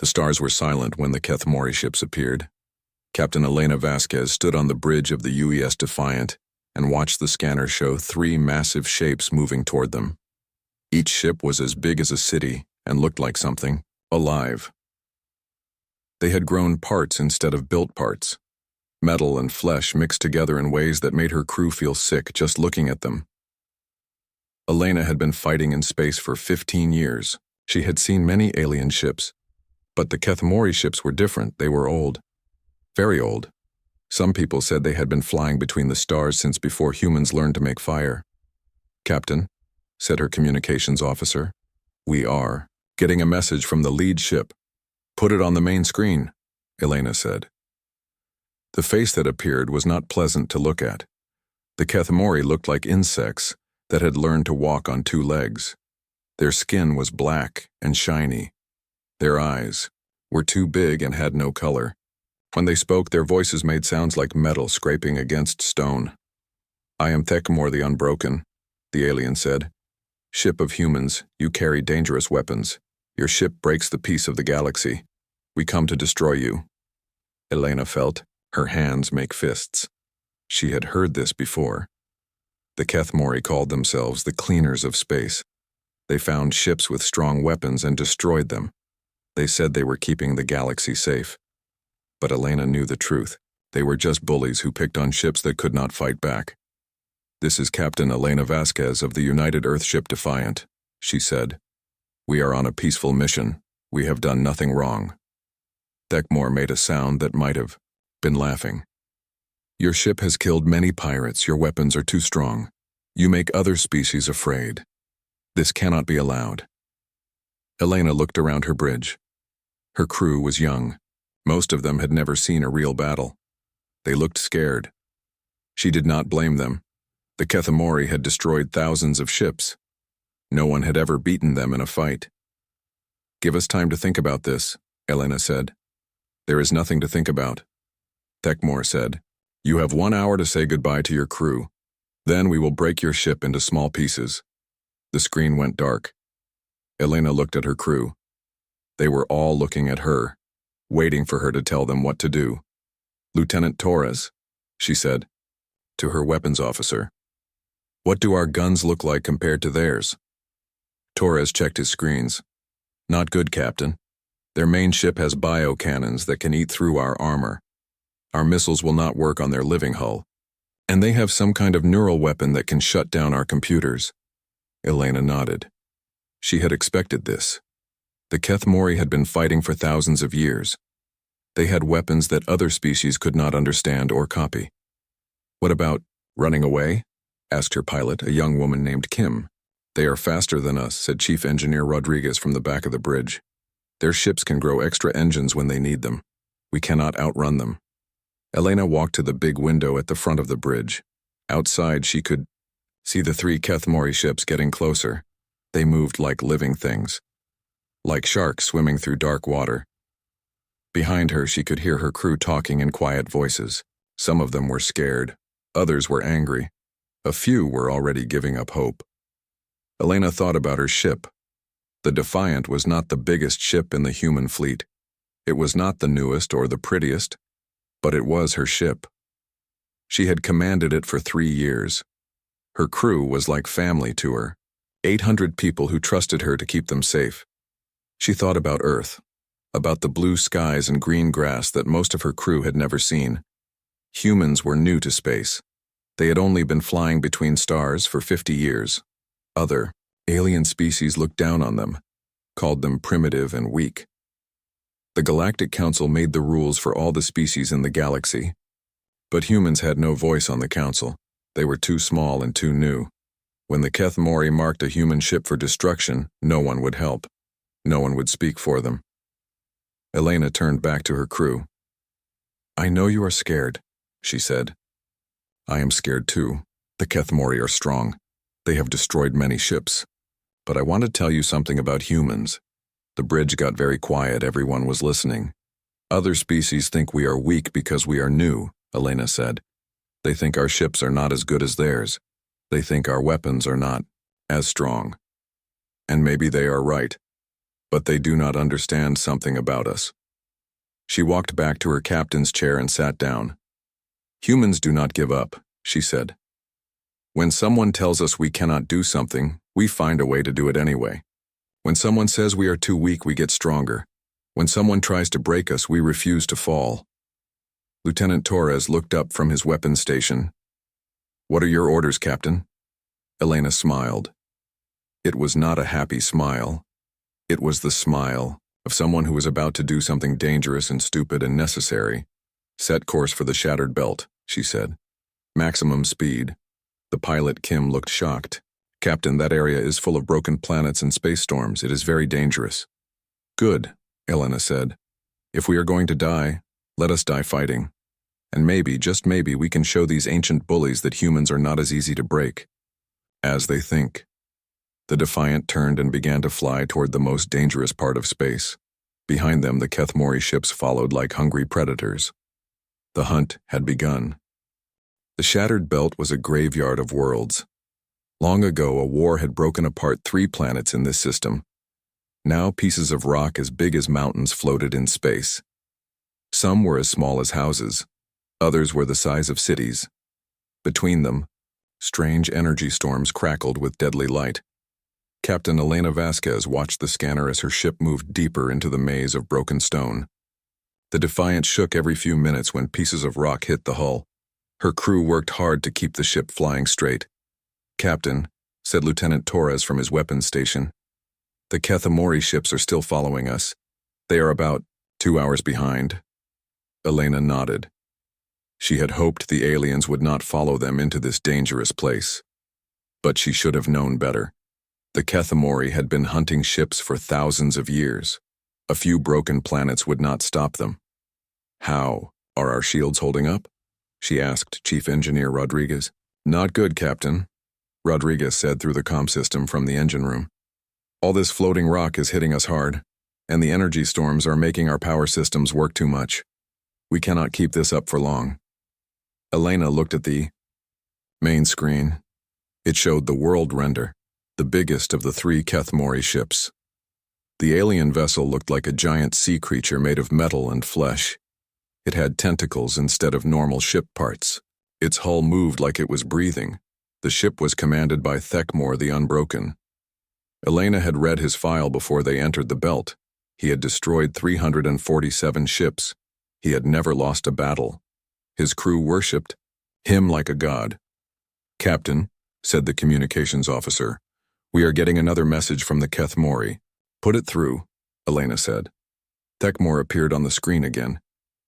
The stars were silent when the Kethmori ships appeared. Captain Elena Vasquez stood on the bridge of the UES Defiant and watched the scanner show 3 massive shapes moving toward them. Each ship was as big as a city and looked like something alive. They had grown parts instead of built parts. Metal and flesh mixed together in ways that made her crew feel sick just looking at them. Elena had been fighting in space for 15 years. She had seen many alien ships. But the Kethmori ships were different. They were old. Very old. Some people said they had been flying between the stars since before humans learned to make fire. "Captain," said her communications officer, "we are getting a message from the lead ship. Put it on the main screen," Elena said. The face that appeared was not pleasant to look at. The Kethmori looked like insects that had learned to walk on 2 legs. Their skin was black and shiny. Their eyes were too big and had no color. When they spoke, their voices made sounds like metal scraping against stone. "I am Thekmor the Unbroken," the alien said. "Ship of humans, you carry dangerous weapons. Your ship breaks the peace of the galaxy. We come to destroy you." Elena felt her hands make fists. She had heard this before. The Kethmori called themselves the cleaners of space. They found ships with strong weapons and destroyed them. They said they were keeping the galaxy safe. But Elena knew the truth. They were just bullies who picked on ships that could not fight back. "This is Captain Elena Vasquez of the United Earthship Defiant," she said. "We are on a peaceful mission. We have done nothing wrong." Thekmor made a sound that might have been laughing. "Your ship has killed many pirates. Your weapons are too strong. You make other species afraid. This cannot be allowed." Elena looked around her bridge. Her crew was young. Most of them had never seen a real battle. They looked scared. She did not blame them. The Kethmori had destroyed thousands of ships. No one had ever beaten them in a fight. "Give us time to think about this," Elena said. "There is nothing to think about." Thekmor said, "You have 1 hour to say goodbye to your crew. Then we will break your ship into small pieces." The screen went dark. Elena looked at her crew. They were all looking at her, waiting for her to tell them what to do. "Lieutenant Torres," she said, to her weapons officer, "what do our guns look like compared to theirs?" Torres checked his screens. "Not good, Captain. Their main ship has bio-cannons that can eat through our armor. Our missiles will not work on their living hull. And they have some kind of neural weapon that can shut down our computers." Elena nodded. She had expected this. The Kethmori had been fighting for thousands of years. They had weapons that other species could not understand or copy. "What about running away?" asked her pilot, a young woman named Kim. "They are faster than us," said Chief Engineer Rodriguez from the back of the bridge. "Their ships can grow extra engines when they need them. We cannot outrun them." Elena walked to the big window at the front of the bridge. Outside, she could see the 3 Kethmori ships getting closer. They moved like living things, like sharks swimming through dark water. Behind her, she could hear her crew talking in quiet voices. Some of them were scared. Others were angry. A few were already giving up hope. Elena thought about her ship. The Defiant was not the biggest ship in the human fleet. It was not the newest or the prettiest, but it was her ship. She had commanded it for 3 years. Her crew was like family to her. 800 people who trusted her to keep them safe. She thought about Earth, about the blue skies and green grass that most of her crew had never seen. Humans were new to space. They had only been flying between stars for 50 years. Other, alien species looked down on them, called them primitive and weak. The Galactic Council made the rules for all the species in the galaxy. But humans had no voice on the council. They were too small and too new. When the Kethmori marked a human ship for destruction, no one would help. No one would speak for them. Elena turned back to her crew. "I know you are scared," she said. "I am scared too. The Kethmori are strong. They have destroyed many ships. But I want to tell you something about humans." The bridge got very quiet. Everyone was listening. "Other species think we are weak because we are new," Elena said. "They think our ships are not as good as theirs. They think our weapons are not as strong. And maybe they are right. but they do not understand something about us. She walked back to her captain's chair and sat down. Humans do not give up, she said. When someone tells us we cannot do something, we find a way to do it anyway. When someone says we are too weak, we get stronger. When someone tries to break us, we refuse to fall. Lieutenant Torres looked up from his weapons station. What are your orders, Captain? Elena smiled. It was not a happy smile. It was the smile of someone who is about to do something dangerous and stupid and necessary. Set course for the shattered belt, she said. Maximum speed. The pilot, Kim, looked shocked. Captain, that area is full of broken planets and space storms. It is very dangerous. Good, Elena said. If we are going to die, let us die fighting. And maybe, just maybe, we can show these ancient bullies that humans are not as easy to break as they think. The Defiant turned and began to fly toward the most dangerous part of space. Behind them, the Kethmori ships followed like hungry predators. The hunt had begun. The shattered belt was a graveyard of worlds. Long ago, a war had broken apart 3 planets in this system. Now pieces of rock as big as mountains floated in space. Some were as small as houses. Others were the size of cities. Between them, strange energy storms crackled with deadly light. Captain Elena Vasquez watched the scanner as her ship moved deeper into the maze of broken stone. The Defiant shook every few minutes when pieces of rock hit the hull. Her crew worked hard to keep the ship flying straight. Captain, said Lieutenant Torres from his weapons station, the Kethmori ships are still following us. They are about 2 hours behind. Elena nodded. She had hoped the aliens would not follow them into this dangerous place. But she should have known better. The Kethmori had been hunting ships for thousands of years. A few broken planets would not stop them. How are our shields holding up? She asked Chief Engineer Rodriguez. Not good, Captain, Rodriguez said through the comm system from the engine room. All this floating rock is hitting us hard, and the energy storms are making our power systems work too much. We cannot keep this up for long. Elena looked at the main screen. It showed the world render, the biggest of the 3 Kethmori ships. The alien vessel looked like a giant sea creature made of metal and flesh. It had tentacles instead of normal ship parts. Its hull moved like it was breathing. The ship was commanded by Thekmor the Unbroken. Elena had read his file before they entered the belt. He had destroyed 347 ships. He had never lost a battle. His crew worshipped him like a god. Captain, said the communications officer, we are getting another message from the Kethmori. Put it through, Elena said. Thekmor appeared on the screen again.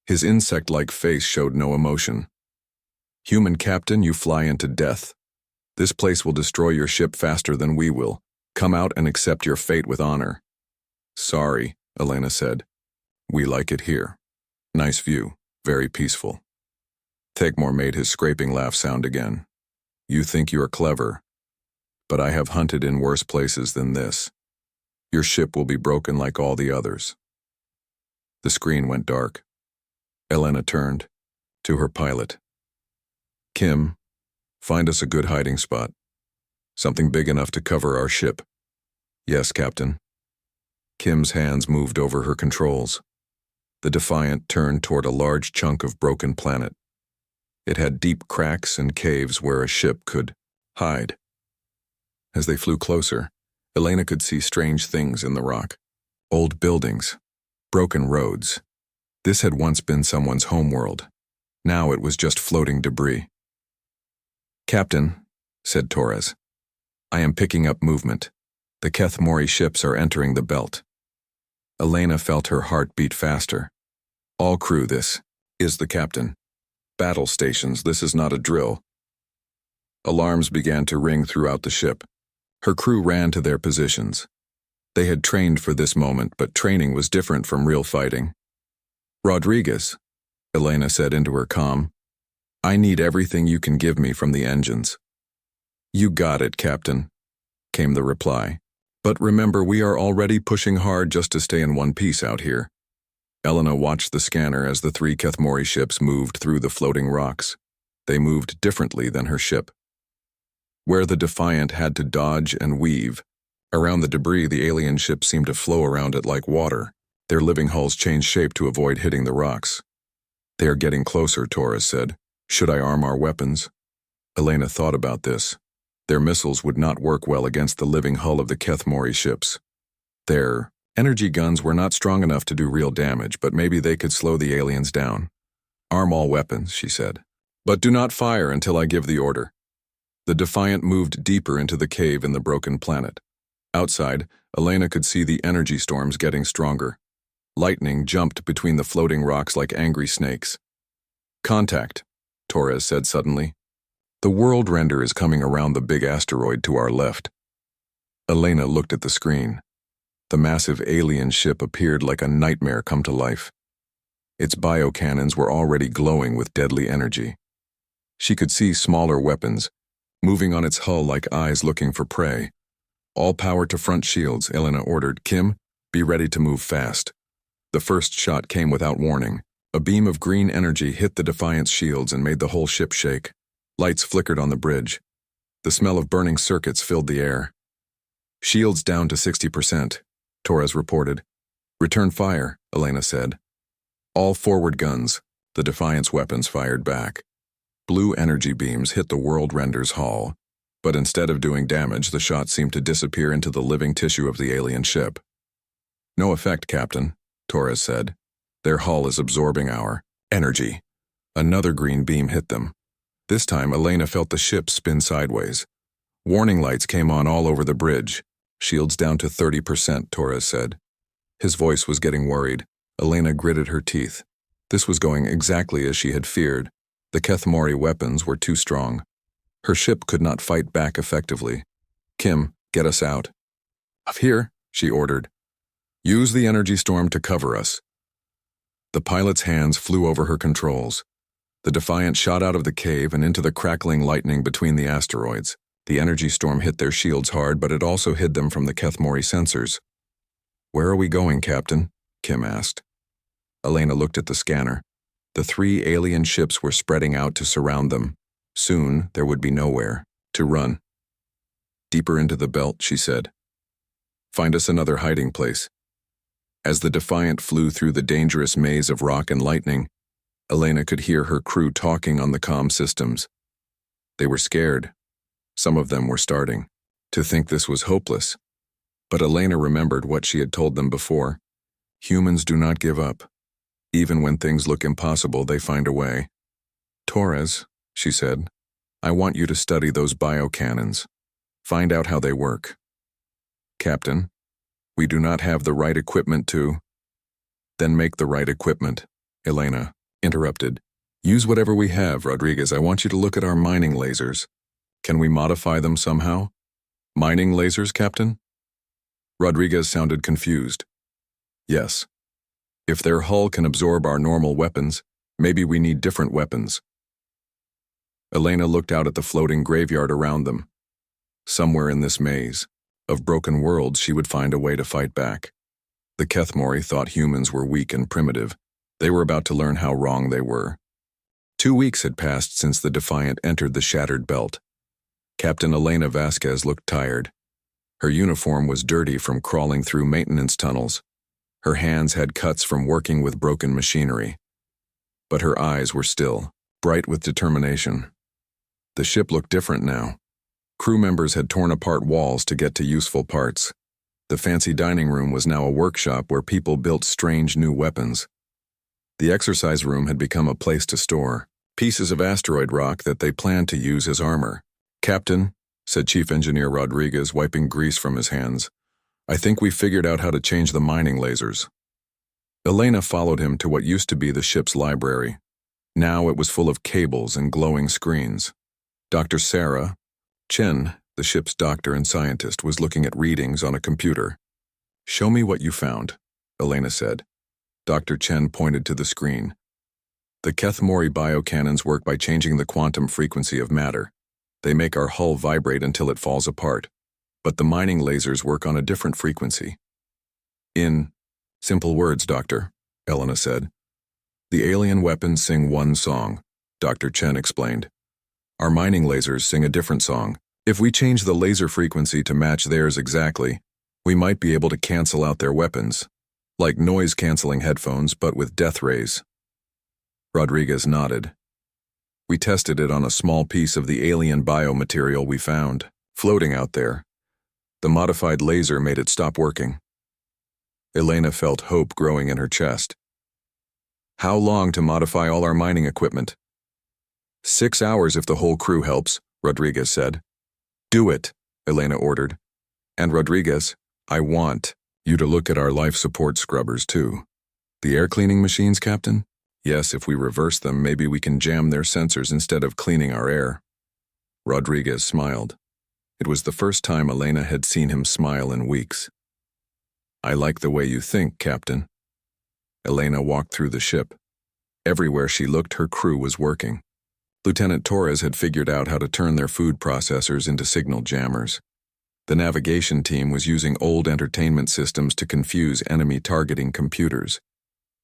His insect-like face showed no emotion. Human captain, you fly into death. This place will destroy your ship faster than we will. Come out and accept your fate with honor. Sorry, Elena said. We like it here. Nice view, very peaceful. Thekmor made his scraping laugh sound again. You think you are clever, but I have hunted in worse places than this. Your ship will be broken like all the others. The screen went dark. Elena turned to her pilot. Kim, find us a good hiding spot. Something big enough to cover our ship. Yes, Captain. Kim's hands moved over her controls. The Defiant turned toward a large chunk of broken planet. It had deep cracks and caves where a ship could hide. As they flew closer, Elena could see strange things in the rock. Old buildings, broken roads. This had once been someone's homeworld. Now it was just floating debris. Captain, said Torres, I am picking up movement. The Kethmori ships are entering the belt. Elena felt her heart beat faster. All crew, this is the captain. Battle stations, this is not a drill. Alarms began to ring throughout the ship. Her crew ran to their positions. They had trained for this moment, but training was different from real fighting. Rodriguez, Elena said into her comm, I need everything you can give me from the engines. You got it, Captain, came the reply. But remember, we are already pushing hard just to stay in one piece out here. Elena watched the scanner as the 3 Kethmori ships moved through the floating rocks. They moved differently than her ship. Where the Defiant had to dodge and weave, Around the debris, the alien ship seemed to flow around it like water. Their living hulls changed shape to avoid hitting the rocks. They are getting closer, Torres said. Should I arm our weapons? Elena thought about this. Their missiles would not work well against the living hull of the Kethmori ships. Their energy guns were not strong enough to do real damage, but maybe they could slow the aliens down. Arm all weapons, she said. But do not fire until I give the order. The Defiant moved deeper into the cave in the broken planet. Outside, Elena could see the energy storms getting stronger. Lightning jumped between the floating rocks like angry snakes. Contact, Torres said suddenly. The world render is coming around the big asteroid to our left. Elena looked at the screen. The massive alien ship appeared like a nightmare come to life. Its biocannons were already glowing with deadly energy. She could see smaller weapons, moving on its hull like eyes looking for prey. All power to front shields, Elena ordered. Kim, be ready to move fast. The first shot came without warning. A beam of green energy hit the Defiant's shields and made the whole ship shake. Lights flickered on the bridge. The smell of burning circuits filled the air. Shields down to 60%, Torres reported. Return fire, Elena said. All forward guns, the Defiant's weapons fired back. Blue energy beams hit the world render's hull, but instead of doing damage, the shot seemed to disappear into the living tissue of the alien ship. No effect, Captain, Torres said. Their hull is absorbing our energy. Another green beam hit them. This time, Elena felt the ship spin sideways. Warning lights came on all over the bridge. Shields down to 30%, Torres said. His voice was getting worried. Elena gritted her teeth. This was going exactly as she had feared. The Kethmori weapons were too strong. Her ship could not fight back effectively. Kim, get us out. Up here, she ordered. Use the energy storm to cover us. The pilot's hands flew over her controls. The Defiant shot out of the cave and into the crackling lightning between the asteroids. The energy storm hit their shields hard, but it also hid them from the Kethmori sensors. Where are we going, Captain? Kim asked. Elena looked at the scanner. The 3 alien ships were spreading out to surround them. Soon, there would be nowhere to run. Deeper into the belt, she said. Find us another hiding place. As the Defiant flew through the dangerous maze of rock and lightning, Elena could hear her crew talking on the comm systems. They were scared. Some of them were starting to think this was hopeless. But Elena remembered what she had told them before. Humans do not give up. Even when things look impossible, they find a way. Torres, she said, I want you to study those biocannons. Find out how they work. Captain, we do not have the right equipment to... Then make the right equipment, Elena interrupted. Use whatever we have, Rodriguez. I want you to look at our mining lasers. Can we modify them somehow? Mining lasers, Captain? Rodriguez sounded confused. Yes. If their hull can absorb our normal weapons, maybe we need different weapons. Elena looked out at the floating graveyard around them. Somewhere in this maze of broken worlds, she would find a way to fight back. The Kethmori thought humans were weak and primitive. They were about to learn how wrong they were. 2 weeks had passed since the Defiant entered the shattered belt. Captain Elena Vasquez looked tired. Her uniform was dirty from crawling through maintenance tunnels. Her hands had cuts from working with broken machinery. But her eyes were still, bright with determination. The ship looked different now. Crew members had torn apart walls to get to useful parts. The fancy dining room was now a workshop where people built strange new weapons. The exercise room had become a place to store pieces of asteroid rock that they planned to use as armor. Captain, said Chief Engineer Rodriguez, wiping grease from his hands, I think we figured out how to change the mining lasers. Elena followed him to what used to be the ship's library. Now it was full of cables and glowing screens. Dr. Sarah Chen, the ship's doctor and scientist, was looking at readings on a computer. Show me what you found, Elena said. Dr. Chen pointed to the screen. The Kethmori biocannons work by changing the quantum frequency of matter. They make our hull vibrate until it falls apart. But the mining lasers work on a different frequency. In simple words, Doctor, Elena said. The alien weapons sing one song, Dr. Chen explained. Our mining lasers sing a different song, If we change the laser frequency to match theirs exactly, we might be able to cancel out their weapons, like noise-canceling headphones but with death rays. Rodriguez nodded. We tested it on a small piece of the alien biomaterial we found, floating out there. The modified laser made it stop working. Elena felt hope growing in her chest. How long to modify all our mining equipment? 6 hours if the whole crew helps, Rodriguez said. Do it, Elena ordered. And Rodriguez, I want you to look at our life support scrubbers too. The air cleaning machines, Captain? Yes, if we reverse them, maybe we can jam their sensors instead of cleaning our air. Rodriguez smiled. It was the first time Elena had seen him smile in weeks. I like the way you think, Captain. Elena walked through the ship. Everywhere she looked, her crew was working. Lieutenant Torres had figured out how to turn their food processors into signal jammers. The navigation team was using old entertainment systems to confuse enemy targeting computers.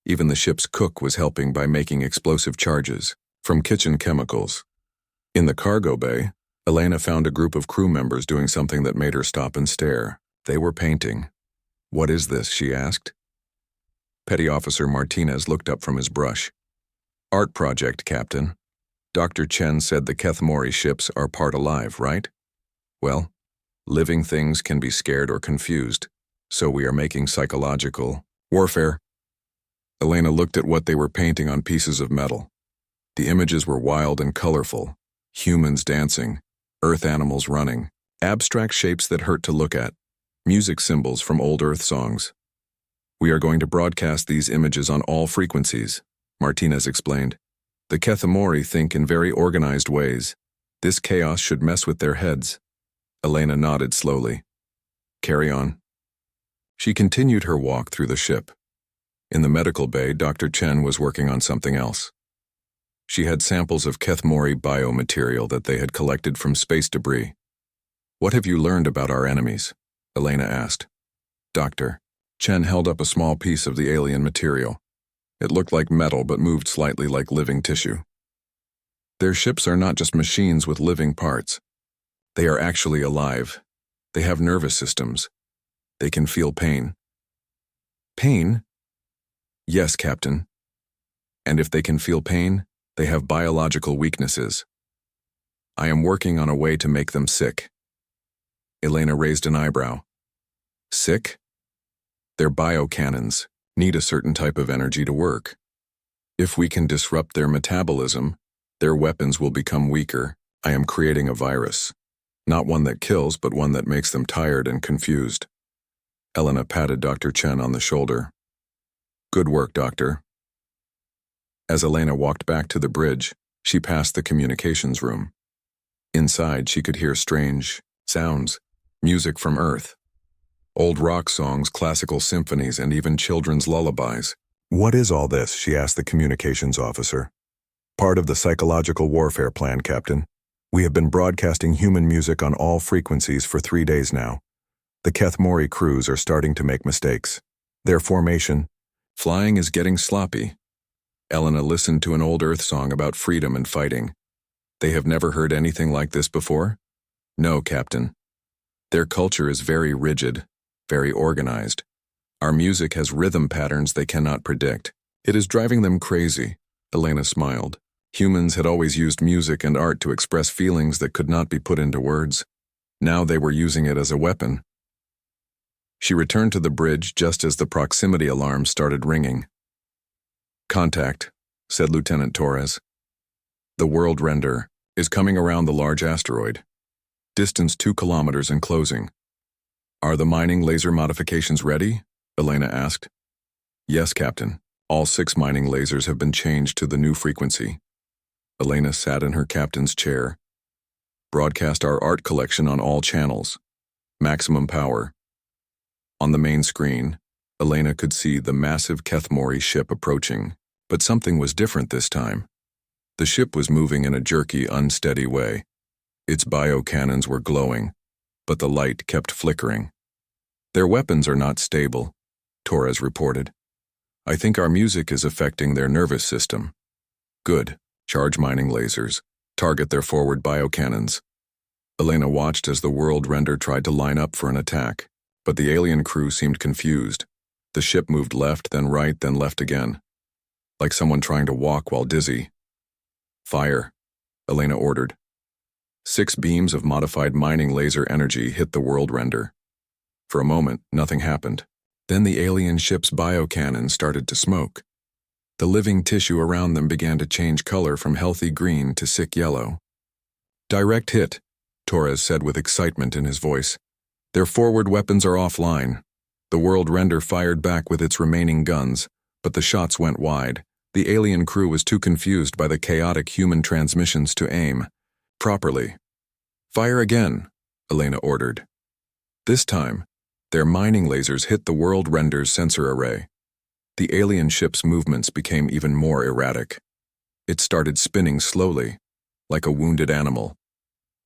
Even the ship's cook was helping by making explosive charges from kitchen chemicals. In the cargo bay, Elena found a group of crew members doing something that made her stop and stare. They were painting. What is this? She asked. Petty Officer Martinez looked up from his brush. Art project, Captain. Dr. Chen said the Kethmori ships are part alive, right? Well, living things can be scared or confused, so we are making psychological warfare. Elena looked at what they were painting on pieces of metal. The images were wild and colorful. Humans dancing, earth animals running, abstract shapes that hurt to look at, music symbols from old Earth songs. We are going to broadcast these images on all frequencies, Martinez explained. The Kethmori think in very organized ways. This chaos should mess with their heads. Elena nodded slowly. Carry on. She continued her walk through the ship. In the medical bay, Dr. Chen was working on something else. She had samples of Kethmori biomaterial that they had collected from space debris. What have you learned about our enemies? Elena asked. Doctor. Chen held up a small piece of the alien material. It looked like metal but moved slightly like living tissue. Their ships are not just machines with living parts. They are actually alive. They have nervous systems. They can feel pain. Pain? Yes, Captain. And if they can feel pain, they have biological weaknesses. I am working on a way to make them sick. Elena raised an eyebrow. Sick? Their biocannons need a certain type of energy to work. If we can disrupt their metabolism, their weapons will become weaker. I am creating a virus. Not one that kills, but one that makes them tired and confused. Elena patted Dr. Chen on the shoulder. Good work, Doctor. As Elena walked back to the bridge, she passed the communications room. Inside, she could hear strange sounds, music from Earth. Old rock songs, classical symphonies, and even children's lullabies. What is all this? She asked the communications officer. Part of the psychological warfare plan, Captain. We have been broadcasting human music on all frequencies for 3 days now. The Kethmori crews are starting to make mistakes. Their formation, flying is getting sloppy. Elena listened to an old Earth song about freedom and fighting. They have never heard anything like this before? No, Captain. Their culture is very rigid, very organized. Our music has rhythm patterns they cannot predict. It is driving them crazy. Elena smiled. Humans had always used music and art to express feelings that could not be put into words. Now they were using it as a weapon. She returned to the bridge just as the proximity alarm started ringing. Contact, said Lieutenant Torres. The world render is coming around the large asteroid. Distance 2 kilometers and closing. Are the mining laser modifications ready? Elena asked. Yes, Captain. All 6 mining lasers have been changed to the new frequency. Elena sat in her captain's chair. Broadcast our art collection on all channels. Maximum power. On the main screen, Elena could see the massive Kethmori ship approaching, but something was different this time. The ship was moving in a jerky, unsteady way. Its biocannons were glowing, but the light kept flickering. Their weapons are not stable, Torres reported. I think our music is affecting their nervous system. Good. Charge mining lasers. Target their forward biocannons. Elena watched as the world render tried to line up for an attack, but the alien crew seemed confused. The ship moved left, then right, then left again, like someone trying to walk while dizzy. "Fire," Elena ordered. 6 beams of modified mining laser energy hit the world render. For a moment, nothing happened. Then the alien ship's biocannon started to smoke. The living tissue around them began to change color from healthy green to sick yellow. "Direct hit," Torres said with excitement in his voice. "Their forward weapons are offline." The world render fired back with its remaining guns, but the shots went wide. The alien crew was too confused by the chaotic human transmissions to aim properly. "Fire again," Elena ordered. This time, their mining lasers hit the world render's sensor array. The alien ship's movements became even more erratic. It started spinning slowly, like a wounded animal.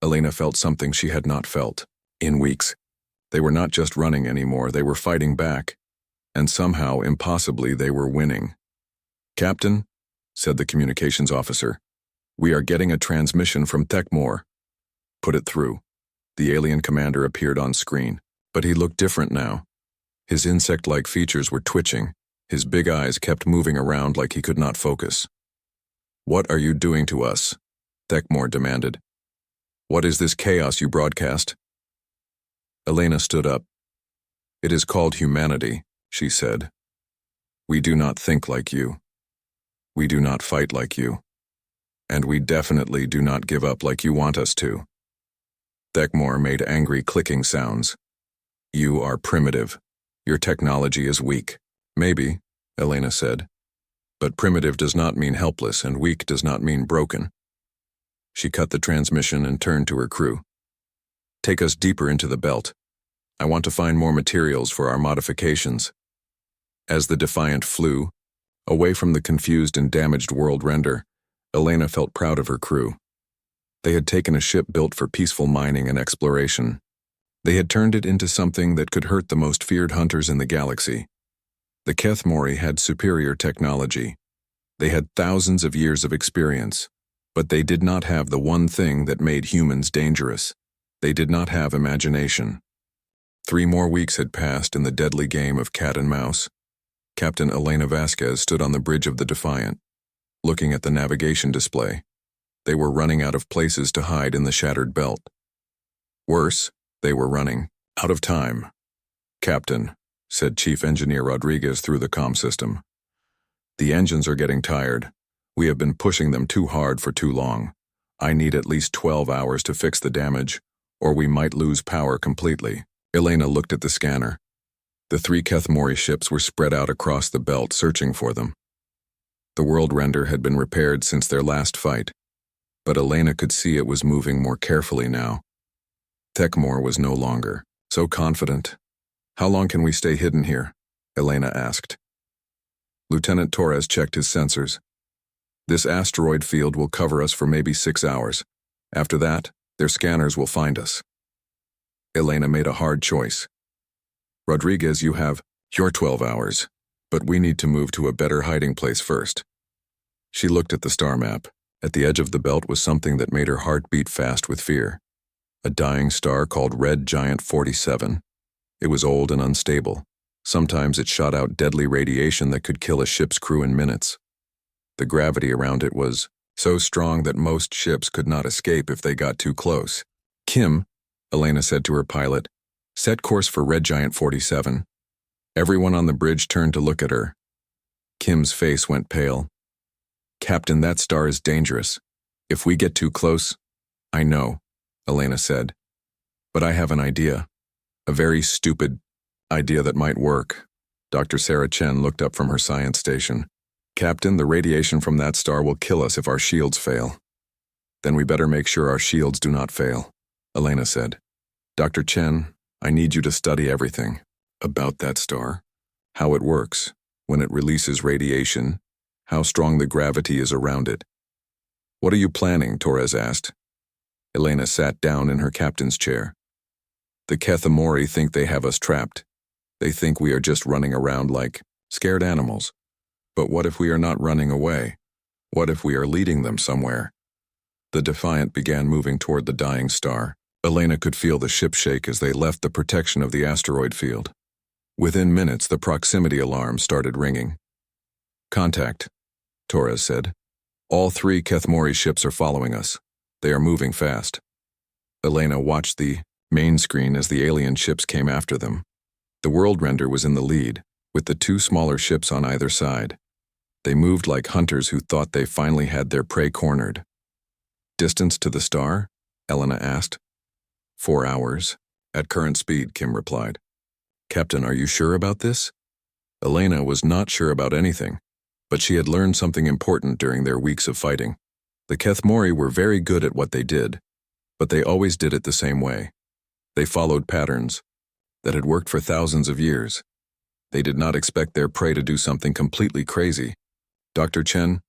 Elena felt something she had not felt in weeks. They were not just running anymore, they were fighting back. And somehow, impossibly, they were winning. "Captain," said the communications officer, "we are getting a transmission from Techmore." "Put it through." The alien commander appeared on screen, but he looked different now. His insect-like features were twitching. His big eyes kept moving around like he could not focus. "What are you doing to us?" Techmore demanded. "What is this chaos you broadcast?" Elena stood up. "It is called humanity," she said. "We do not think like you. We do not fight like you. And we definitely do not give up like you want us to." Techmore made angry clicking sounds. "You are primitive. Your technology is weak." "Maybe," Elena said. "But primitive does not mean helpless, and weak does not mean broken." She cut the transmission and turned to her crew. "Take us deeper into the belt. I want to find more materials for our modifications." As the Defiant flew, away from the confused and damaged world render, Elena felt proud of her crew. They had taken a ship built for peaceful mining and exploration. They had turned it into something that could hurt the most feared hunters in the galaxy. The Kethmori had superior technology. They had thousands of years of experience, but they did not have the one thing that made humans dangerous. They did not have imagination. 3 more weeks had passed in the deadly game of cat and mouse. Captain Elena Vasquez stood on the bridge of the Defiant, looking at the navigation display. They were running out of places to hide in the shattered belt. Worse, they were running out of time. "Captain," said Chief Engineer Rodriguez through the comm system, "the engines are getting tired. We have been pushing them too hard for too long. I need at least 12 hours to fix the damage, or we might lose power completely." Elena looked at the scanner. The 3 Kethmori ships were spread out across the belt, searching for them. The world render had been repaired since their last fight, but Elena could see it was moving more carefully now. Techmore was no longer so confident. "How long can we stay hidden here?" Elena asked. Lieutenant Torres checked his sensors. "This asteroid field will cover us for maybe 6 hours. After that, their scanners will find us." Elena made a hard choice. "Rodriguez, you have your 12 hours, but we need to move to a better hiding place first." She looked at the star map. At the edge of the belt was something that made her heart beat fast with fear. A dying star called Red Giant 47. It was old and unstable. Sometimes it shot out deadly radiation that could kill a ship's crew in minutes. The gravity around it was so strong that most ships could not escape if they got too close. "Kim," Elena said to her pilot, "set course for Red Giant 47. Everyone on the bridge turned to look at her. Kim's face went pale. "Captain, that star is dangerous. If we get too close—" "I know," Elena said. "But I have an idea. A very stupid idea that might work." Dr. Sarah Chen looked up from her science station. "Captain, the radiation from that star will kill us if our shields fail." "Then we better make sure our shields do not fail," Elena said. "Dr. Chen, I need you to study everything about that star, how it works, when it releases radiation, how strong the gravity is around it." "What are you planning?" Torres asked. Elena sat down in her captain's chair. "The Kethmori think they have us trapped. They think we are just running around like scared animals. But what if we are not running away? What if we are leading them somewhere?" The Defiant began moving toward the dying star. Elena could feel the ship shake as they left the protection of the asteroid field. Within minutes, the proximity alarm started ringing. "Contact," Torres said. "All 3 Kethmori ships are following us. They are moving fast." Elena watched the main screen as the alien ships came after them. The world render was in the lead, with the 2 smaller ships on either side. They moved like hunters who thought they finally had their prey cornered. "Distance to the star?" Elena asked. 4 hours. At current speed, Kim replied. "Captain, are you sure about this?" Elena was not sure about anything, but she had learned something important during their weeks of fighting. The Kethmori were very good at what they did, but they always did it the same way. They followed patterns that had worked for thousands of years. They did not expect their prey to do something completely crazy. "Dr. Chen,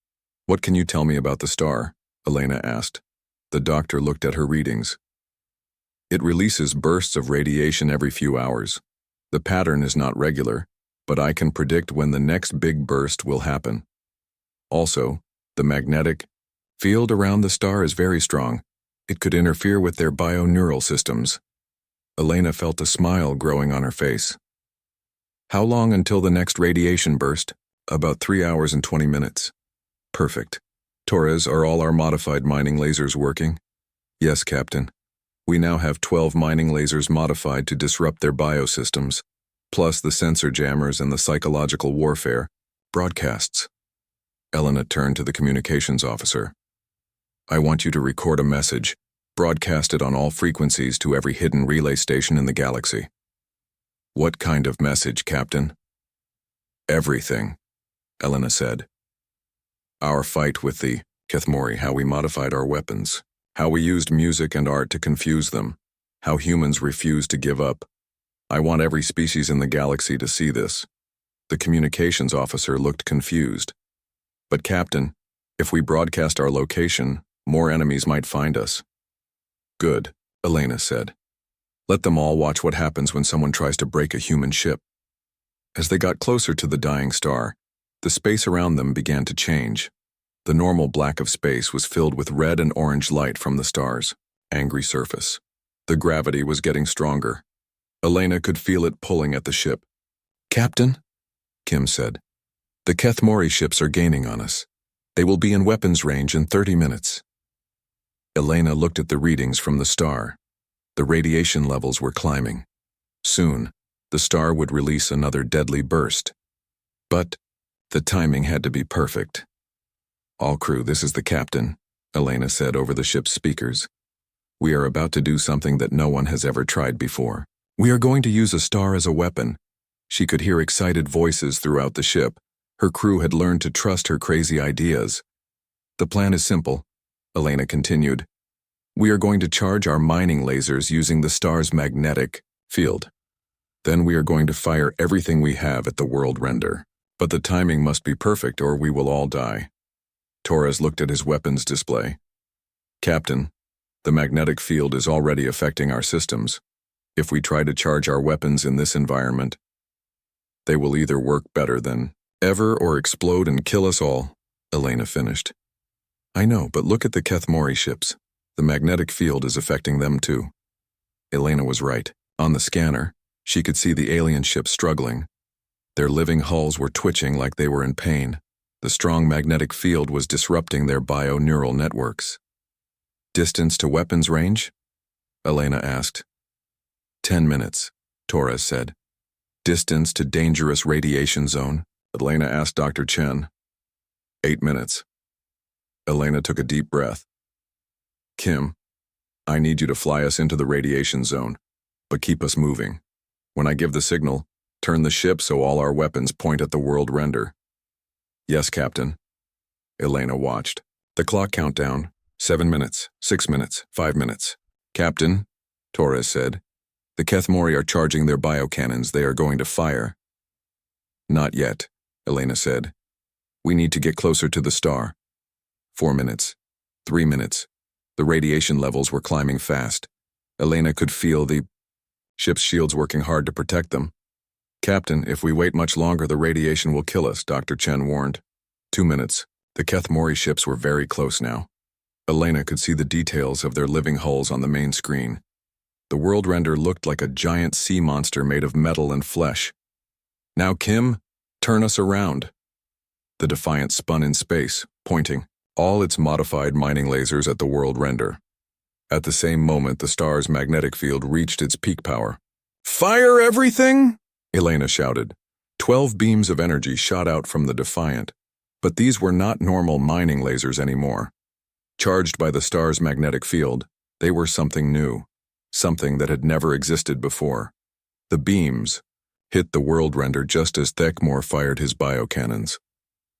what can you tell me about the star?" Elena asked. The doctor looked at her readings. "It releases bursts of radiation every few hours. The pattern is not regular, but I can predict when the next big burst will happen. Also, the magnetic field around the star is very strong. It could interfere with their bioneural systems." Elena felt a smile growing on her face. "How long until the next radiation burst?" "About 3 hours and 20 minutes. "Perfect. Torres, are all our modified mining lasers working?" "Yes, Captain. We now have 12 mining lasers modified to disrupt their biosystems, plus the sensor jammers and the psychological warfare broadcasts." Elena turned to the communications officer. "I want you to record a message, broadcast it on all frequencies to every hidden relay station in the galaxy." "What kind of message, Captain?" "Everything," Elena said. "Our fight with the Kethmori, how we modified our weapons, how we used music and art to confuse them, how humans refused to give up. I want every species in the galaxy to see this." The communications officer looked confused. "But Captain, if we broadcast our location, more enemies might find us." "Good," Elena said. "Let them all watch what happens when someone tries to break a human ship." As they got closer to the dying star, the space around them began to change. The normal black of space was filled with red and orange light from the star's angry surface. The gravity was getting stronger. Elena could feel it pulling at the ship. "Captain," Kim said, "the Kethmori ships are gaining on us. They will be in weapons range in 30 minutes. Elena looked at the readings from the star. The radiation levels were climbing. Soon, the star would release another deadly burst. But the timing had to be perfect. "All crew, this is the captain," Elena said over the ship's speakers. "We are about to do something that no one has ever tried before. We are going to use a star as a weapon." She could hear excited voices throughout the ship. Her crew had learned to trust her crazy ideas. "The plan is simple," Elena continued. "We are going to charge our mining lasers using the star's magnetic field. Then we are going to fire everything we have at the world render. But the timing must be perfect or we will all die." Torres looked at his weapons display. "Captain, the magnetic field is already affecting our systems. If we try to charge our weapons in this environment, they will either work better than ever or explode and kill us all," Elena finished. "I know, but look at the Kethmori ships. The magnetic field is affecting them too." Elena was right. On the scanner, she could see the alien ships struggling. Their living hulls were twitching like they were in pain. The strong magnetic field was disrupting their bioneural networks. "Distance to weapons range?" Elena asked. 10 minutes, Torres said. "Distance to dangerous radiation zone?" Elena asked Dr. Chen. 8 minutes. Elena took a deep breath. "Kim, I need you to fly us into the radiation zone, but keep us moving. When I give the signal, turn the ship so all our weapons point at the world render." "Yes, Captain." Elena watched. The clock countdown, 7 minutes, 6 minutes, 5 minutes. "Captain," Torres said, "the Kethmori are charging their biocannons. They are going to fire." "Not yet," Elena said. "We need to get closer to the star." 4 minutes, 3 minutes. The radiation levels were climbing fast. Elena could feel the ship's shields working hard to protect them. "Captain, if we wait much longer, the radiation will kill us," Dr. Chen warned. 2 minutes. The Kethmori ships were very close now. Elena could see the details of their living hulls on the main screen. The world render looked like a giant sea monster made of metal and flesh. "Now, Kim, turn us around." The Defiant spun in space, pointing all its modified mining lasers at the world render. At the same moment, the star's magnetic field reached its peak power. "Fire everything!" Elena shouted. 12 beams of energy shot out from the Defiant, but these were not normal mining lasers anymore. Charged by the star's magnetic field, they were something new, something that had never existed before. The beams hit the world render just as Thekmor fired his biocannons.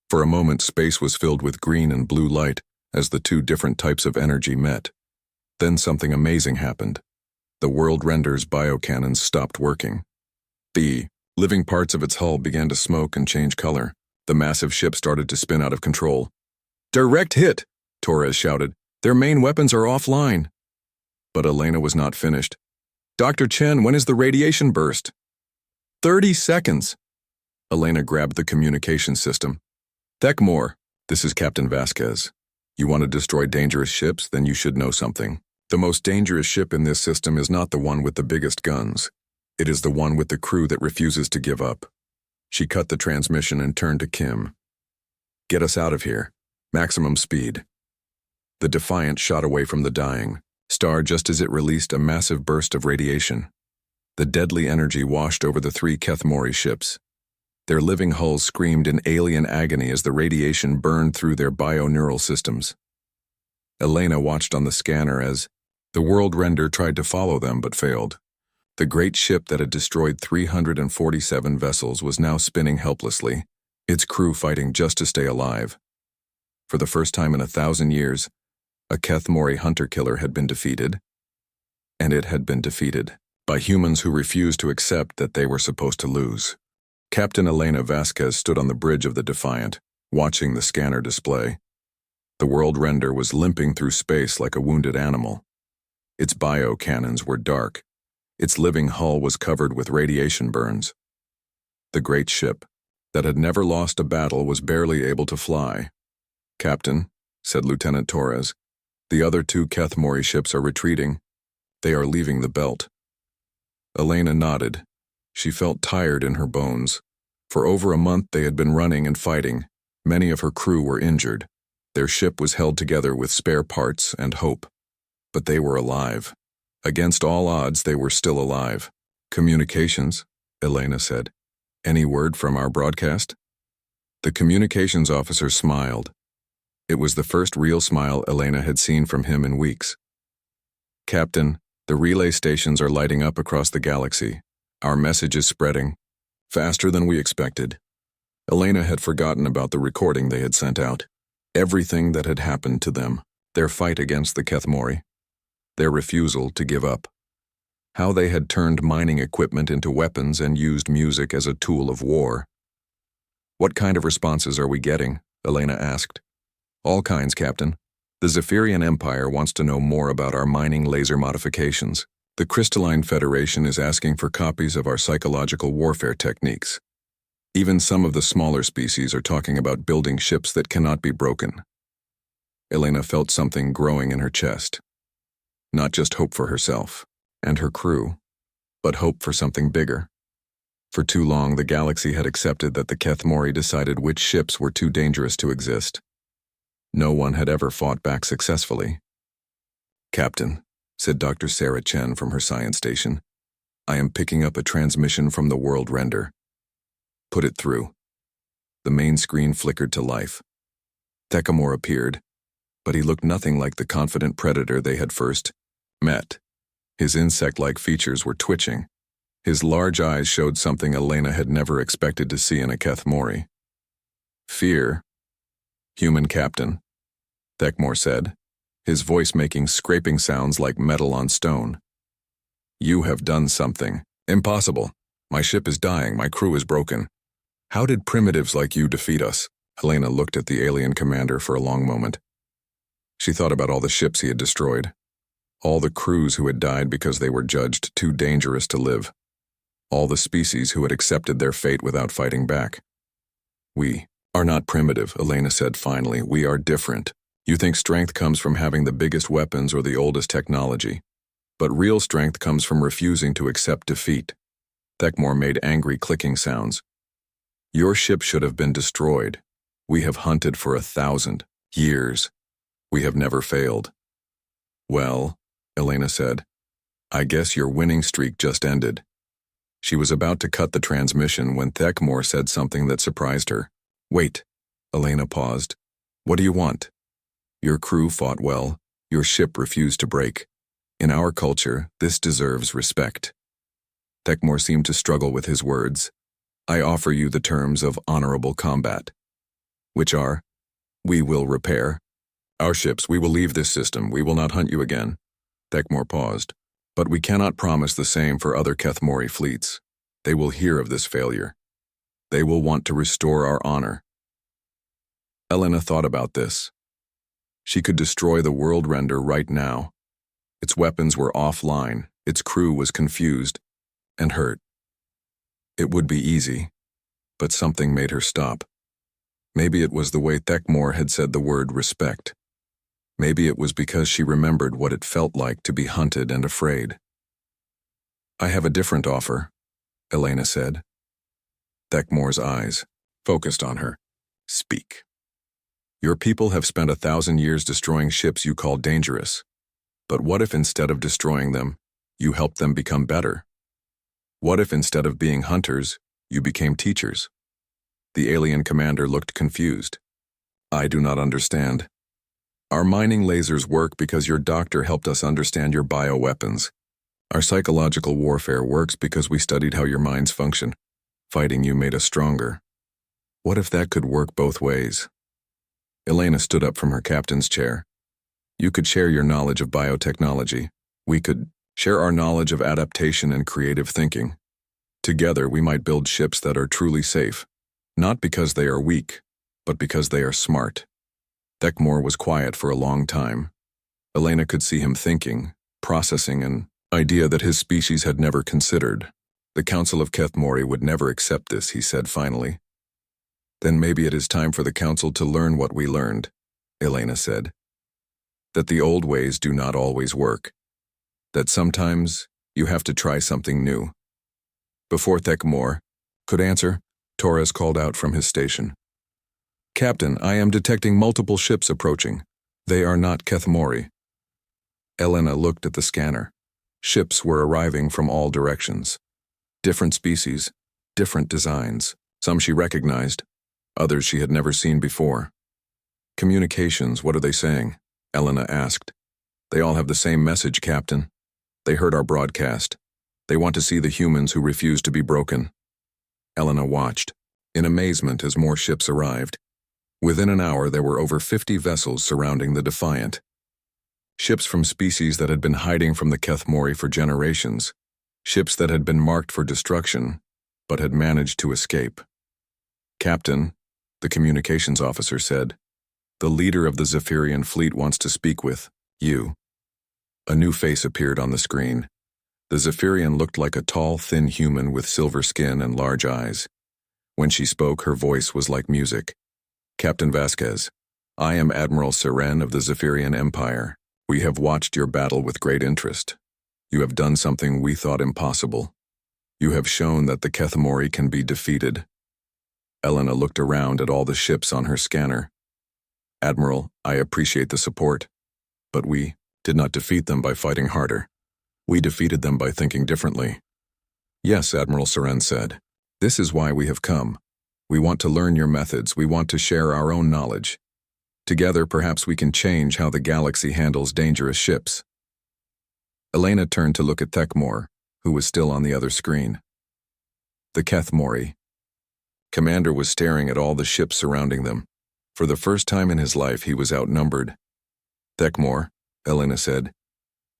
For a moment, space was filled with green and blue light as the two different types of energy met. Then something amazing happened. The world render's biocannons stopped working. The living parts of its hull began to smoke and change color. The massive ship started to spin out of control. "Direct hit!" Torres shouted. "Their main weapons are offline." But Elena was not finished. "Dr. Chen, when is the radiation burst?" 30 seconds. Elena grabbed the communication system. "Thekmor, this is Captain Vasquez. You want to destroy dangerous ships? Then you should know something. The most dangerous ship in this system is not the one with the biggest guns. It is the one with the crew that refuses to give up." She cut the transmission and turned to Kim. "Get us out of here. Maximum speed." The Defiant shot away from the dying star just as it released a massive burst of radiation. The deadly energy washed over the 3 Kethmori ships. Their living hulls screamed in alien agony as the radiation burned through their bioneural systems. Elena watched on the scanner as the world render tried to follow them but failed. The great ship that had destroyed 347 vessels was now spinning helplessly, its crew fighting just to stay alive. For the first time in 1,000 years, a Kethmori hunter-killer had been defeated, and it had been defeated by humans who refused to accept that they were supposed to lose. Captain Elena Vasquez stood on the bridge of the Defiant, watching the scanner display. The world render was limping through space like a wounded animal. Its biocannons were dark. Its living hull was covered with radiation burns. The great ship, that had never lost a battle, was barely able to fly. "Captain," said Lieutenant Torres, "the other 2 Kethmori ships are retreating. They are leaving the belt." Elena nodded. She felt tired in her bones. For over a month they had been running and fighting. Many of her crew were injured. Their ship was held together with spare parts and hope. But they were alive. Against all odds, they were still alive. "Communications," Elena said. "Any word from our broadcast?" The communications officer smiled. It was the first real smile Elena had seen from him in weeks. "Captain, the relay stations are lighting up across the galaxy. Our message is spreading faster than we expected." Elena had forgotten about the recording they had sent out. Everything that had happened to them, their fight against the Kethmori, their refusal to give up. How they had turned mining equipment into weapons and used music as a tool of war. "What kind of responses are we getting?" Elena asked. "All kinds, Captain. The Zephyrian Empire wants to know more about our mining laser modifications. The Crystalline Federation is asking for copies of our psychological warfare techniques. Even some of the smaller species are talking about building ships that cannot be broken." Elena felt something growing in her chest. Not just hope for herself and her crew, but hope for something bigger. For too long, the galaxy had accepted that the Kethmori decided which ships were too dangerous to exist. No one had ever fought back successfully. "Captain," said Dr. Sarah Chen from her science station, "I am picking up a transmission from the world render." "Put it through." The main screen flickered to life. Thekmor appeared, but he looked nothing like the confident predator they had first met. His insect-like features were twitching. His large eyes showed something Elena had never expected to see in a Kethmori. "Fear, human captain," Thekmor said, his voice making scraping sounds like metal on stone. "You have done something. Impossible. My ship is dying, my crew is broken. How did primitives like you defeat us?" Elena looked at the alien commander for a long moment. She thought about all the ships he had destroyed, all the crews who had died because they were judged too dangerous to live, all the species who had accepted their fate without fighting back. "We are not primitive," Elena said finally. "We are different. You think strength comes from having the biggest weapons or the oldest technology. But real strength comes from refusing to accept defeat. Thekmor made angry clicking sounds. Your ship should have been destroyed. We have hunted for 1,000 years. We have never failed. Well, Elena said, I guess your winning streak just ended. She was about to cut the transmission when Thekmor said something that surprised her. Wait, Elena paused. What do you want? Your crew fought well. Your ship refused to break. In our culture, this deserves respect. Thekmor seemed to struggle with his words. I offer you the terms of honorable combat, which are, we will repair our ships, we will leave this system, we will not hunt you again. Thekmor paused. But we cannot promise the same for other Kethmori fleets. They will hear of this failure. They will want to restore our honor. Elena thought about this. She could destroy the World Render right now. Its weapons were offline, its crew was confused and hurt. It would be easy, but something made her stop. Maybe it was the way Thekmor had said the word respect. Maybe it was because she remembered what it felt like to be hunted and afraid. I have a different offer, Elena said. Thekmor's eyes focused on her. Speak. Your people have spent 1,000 years destroying ships you call dangerous. But what if instead of destroying them, you helped them become better? What if instead of being hunters, you became teachers? The alien commander looked confused. I do not understand. Our mining lasers work because your doctor helped us understand your bioweapons. Our psychological warfare works because we studied how your minds function. Fighting you made us stronger. What if that could work both ways? Elena stood up from her captain's chair. You could share your knowledge of biotechnology. We could share our knowledge of adaptation and creative thinking. Together, we might build ships that are truly safe, not because they are weak, but because they are smart. Thekmor was quiet for a long time. Elena could see him thinking, processing an idea that his species had never considered. The Council of Kethmori would never accept this, he said finally. Then maybe it is time for the Council to learn what we learned, Elena said. That the old ways do not always work. That sometimes you have to try something new. Before Thekmor could answer, Torres called out from his station. Captain, I am detecting multiple ships approaching. They are not Kethmori. Elena looked at the scanner. Ships were arriving from all directions. Different species, different designs. Some she recognized, others she had never seen before. Communications, what are they saying? Elena asked. They all have the same message, Captain. They heard our broadcast. They want to see the humans who refuse to be broken. Elena watched, in amazement as more ships arrived. Within an hour, there were over 50 vessels surrounding the Defiant. Ships from species that had been hiding from the Kethmori for generations. Ships that had been marked for destruction, but had managed to escape. Captain, the communications officer said, the leader of the Zephyrian fleet wants to speak with you. A new face appeared on the screen. The Zephyrian looked like a tall, thin human with silver skin and large eyes. When she spoke, her voice was like music. Captain Vasquez, I am Admiral Seren of the Zephyrian Empire. We have watched your battle with great interest. You have done something we thought impossible. You have shown that the Kethmori can be defeated. Elena looked around at all the ships on her scanner. Admiral, I appreciate the support, but we did not defeat them by fighting harder. We defeated them by thinking differently. Yes, Admiral Seren said. This is why we have come. We want to learn your methods. We want to share our own knowledge. Together, perhaps we can change how the galaxy handles dangerous ships. Elena turned to look at Thekmor, who was still on the other screen. The Kethmori. Commander was staring at all the ships surrounding them. For the first time in his life, he was outnumbered. Thekmor, Elena said,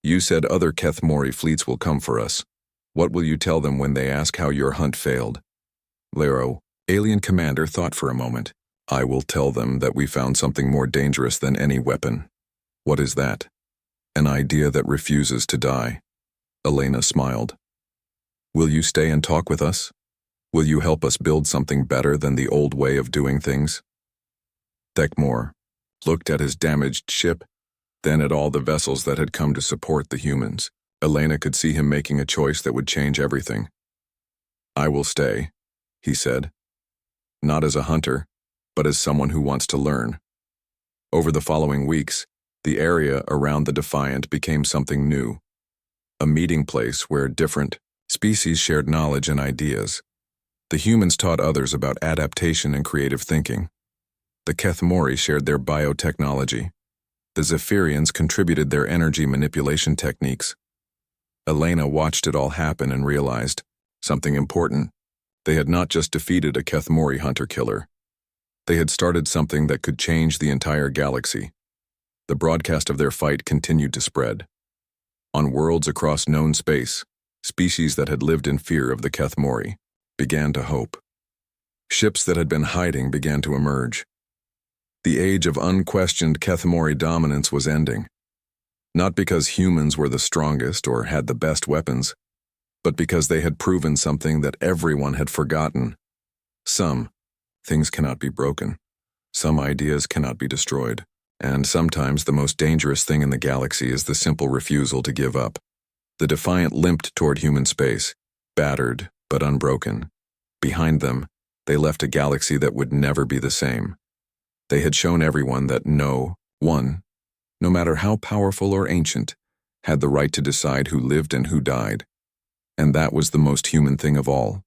you said other Kethmori fleets will come for us. What will you tell them when they ask how your hunt failed? Lero, alien commander, thought for a moment. I will tell them that we found something more dangerous than any weapon. What is that? An idea that refuses to die. Elena smiled. Will you stay and talk with us? Will you help us build something better than the old way of doing things? Thekmor looked at his damaged ship, then at all the vessels that had come to support the humans. Elena could see him making a choice that would change everything. "I will stay," he said. "Not as a hunter, but as someone who wants to learn." Over the following weeks, the area around the Defiant became something new. A meeting place where different species shared knowledge and ideas. The humans taught others about adaptation and creative thinking. The Kethmori shared their biotechnology. The Zephyrians contributed their energy manipulation techniques. Elena watched it all happen and realized something important. They had not just defeated a Kethmori hunter-killer. They had started something that could change the entire galaxy. The broadcast of their fight continued to spread. On worlds across known space, species that had lived in fear of the Kethmori began to hope. Ships that had been hiding began to emerge. The age of unquestioned Kethmori dominance was ending. Not because humans were the strongest or had the best weapons, but because they had proven something that everyone had forgotten. Some things cannot be broken. Some ideas cannot be destroyed. And sometimes the most dangerous thing in the galaxy is the simple refusal to give up. The Defiant limped toward human space, battered but unbroken. Behind them, they left a galaxy that would never be the same. They had shown everyone that no one, no matter how powerful or ancient, had the right to decide who lived and who died. And that was the most human thing of all.